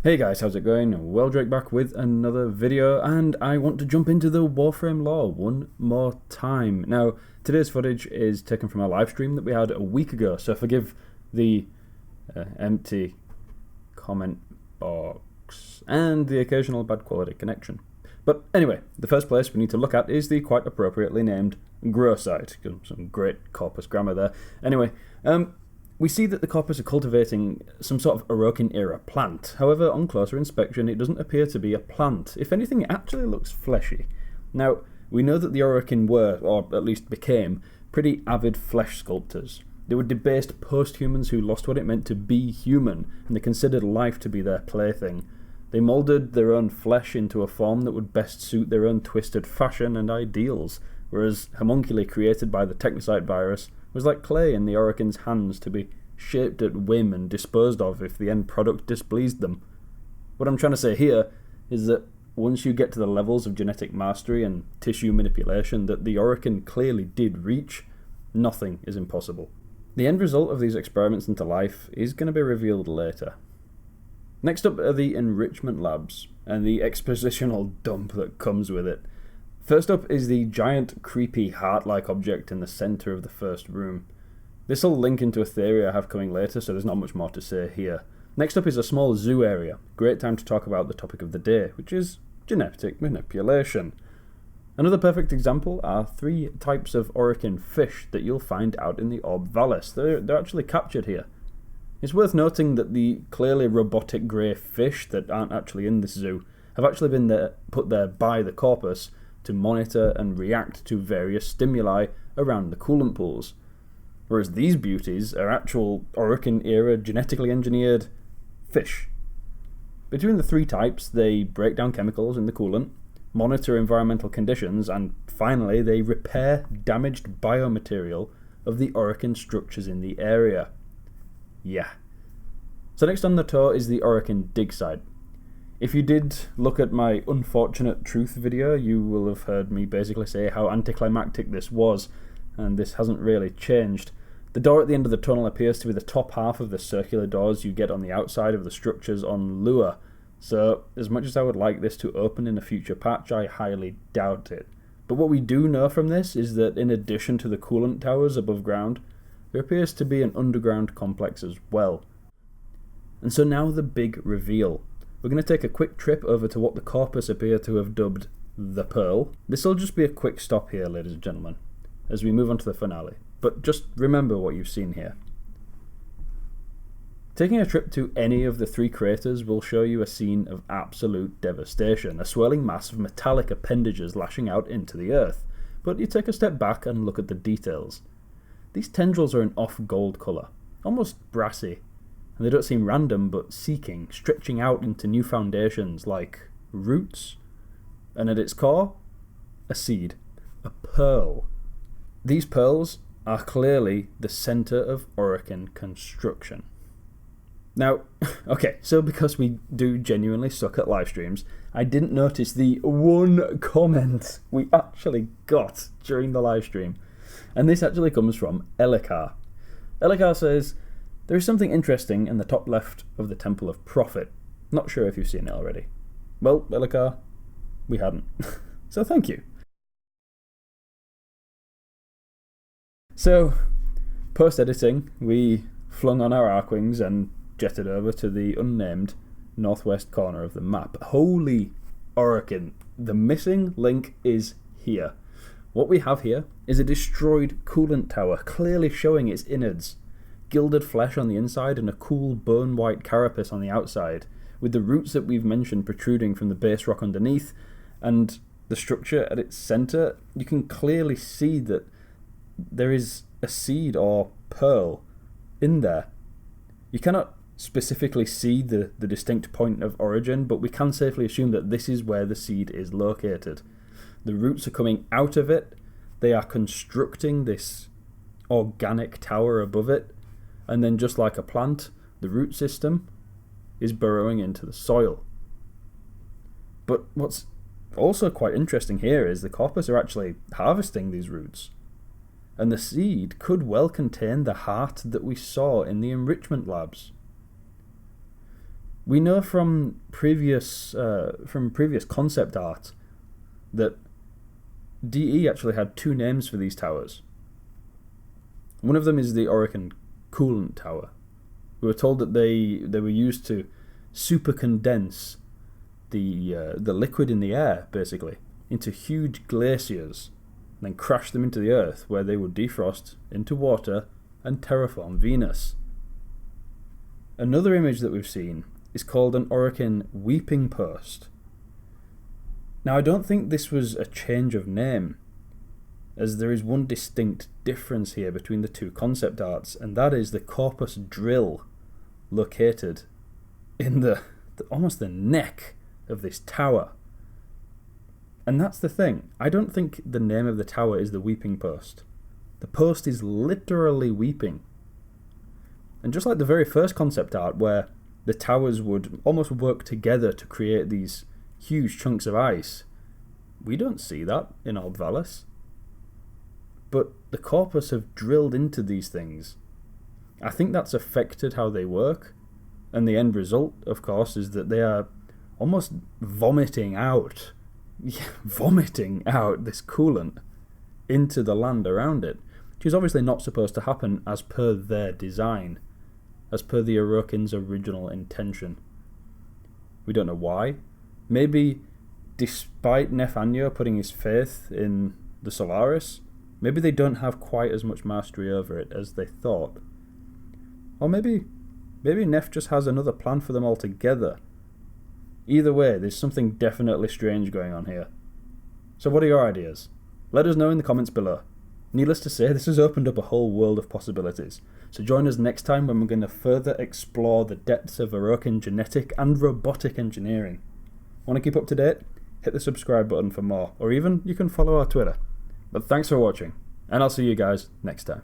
Hey guys, how's it going? Wheldrake back with another video, and I want to jump into the Warframe lore one more time. Now, today's footage is taken from a live stream that we had a week ago, so forgive the empty comment box and the occasional bad quality connection. But anyway, the first place we need to look at is the quite appropriately named grow site. Some great corpus grammar there. Anyway, we see that the corpus are cultivating some sort of Orokin era plant. However, on closer inspection, it doesn't appear to be a plant. If anything, it actually looks fleshy. Now, we know that the Orican were, or at least became, pretty avid flesh sculptors. They were debased post-humans who lost what it meant to be human, and they considered life to be their plaything. They moulded their own flesh into a form that would best suit their own twisted fashion and ideals, whereas homunculi created by the Technocyte virus was like clay in the Orican's hands to be shaped at whim and disposed of if the end product displeased them. What I'm trying to say here is that once you get to the levels of genetic mastery and tissue manipulation that the Orican clearly did reach, nothing is impossible. The end result of these experiments into life is going to be revealed later. Next up are the Enrichment Labs, and the expositional dump that comes with it. First up is the giant, creepy, heart-like object in the centre of the first room. This will link into a theory I have coming later, so there's not much more to say here. Next up is a small zoo area. Great time to talk about the topic of the day, which is genetic manipulation. Another perfect example are 3 types of Oricon fish that you'll find out in the Orb Vallis. They're actually captured here. It's worth noting that the clearly robotic grey fish that aren't actually in this zoo have actually been put there by the corpus to monitor and react to various stimuli around the coolant pools, whereas these beauties are actual Orokin-era genetically engineered fish. Between the 3 types, they break down chemicals in the coolant, monitor environmental conditions, and finally they repair damaged biomaterial of the Orican structures in the area. Yeah. So next on the tour is the Oricon Dig Site. If you did look at my unfortunate truth video, you will have heard me basically say how anticlimactic this was, and this hasn't really changed. The door at the end of the tunnel appears to be the top half of the circular doors you get on the outside of the structures on Lua, so as much as I would like this to open in a future patch, I highly doubt it. But what we do know from this is that in addition to the coolant towers above ground, there appears to be an underground complex as well. And so now the big reveal. We're going to take a quick trip over to what the corpus appear to have dubbed the Pearl. This will just be a quick stop here, ladies and gentlemen, as we move on to the finale. But just remember what you've seen here. Taking a trip to any of the 3 craters will show you a scene of absolute devastation, a swirling mass of metallic appendages lashing out into the earth. But you take a step back and look at the details. These tendrils are an off-gold colour, almost brassy, and they don't seem random but seeking, stretching out into new foundations like roots, and at its core, a seed, a pearl. These pearls are clearly the centre of Orican construction. Now, okay, so because we do genuinely suck at live streams, I didn't notice the one comment we actually got during the live stream. And this actually comes from Elikar. Elikar says, "There is something interesting in the top left of the Temple of Prophet. Not sure if you've seen it already." Well, Elikar, we hadn't. So thank you. So, post-editing, we flung on our Arkwings and jetted over to the unnamed northwest corner of the map. Holy Orokin, the missing link is here. What we have here is a destroyed coolant tower, clearly showing its innards. Gilded flesh on the inside and a cool bone-white carapace on the outside, with the roots that we've mentioned protruding from the base rock underneath, and the structure at its centre. You can clearly see that there is a seed or pearl in there. You cannot specifically see the distinct point of origin, but we can safely assume that this is where the seed is located. The roots are coming out of it, they are constructing this organic tower above it, and then just like a plant, the root system is burrowing into the soil. But what's also quite interesting here is the corpus are actually harvesting these roots, and the seed could well contain the heart that we saw in the Enrichment Labs. We know from previous concept art that DE actually had two names for these towers. One of them is the Orican Coolant Tower. We were told that they were used to super condense the liquid in the air, basically, into huge glaciers, and then crash them into the Earth, where they would defrost into water and terraform Venus. Another image that we've seen is called an Oricon Weeping Post. Now, I don't think this was a change of name, as there is one distinct difference here between the two concept arts, and that is the corpus drill located in the almost the neck of this tower. And that's the thing. I don't think the name of the tower is the Weeping Post. The post is literally weeping. And just like the very first concept art, where the towers would almost work together to create these huge chunks of ice, we don't see that in Orb Vallis. But the corpus have drilled into these things. I think that's affected how they work, and the end result, of course, is that they are almost vomiting out this coolant into the land around it, which is obviously not supposed to happen as per their design, as per the Orokin's original intention. We don't know why. Maybe despite Nefanyo putting his faith in the Solaris, maybe they don't have quite as much mastery over it as they thought. Or maybe Nef just has another plan for them altogether. Either way, there's something definitely strange going on here. So what are your ideas? Let us know in the comments below. Needless to say, this has opened up a whole world of possibilities. So join us next time when we're going to further explore the depths of Orokin genetic and robotic engineering. Want to keep up to date? Hit the subscribe button for more, or even you can follow our Twitter. But thanks for watching, and I'll see you guys next time.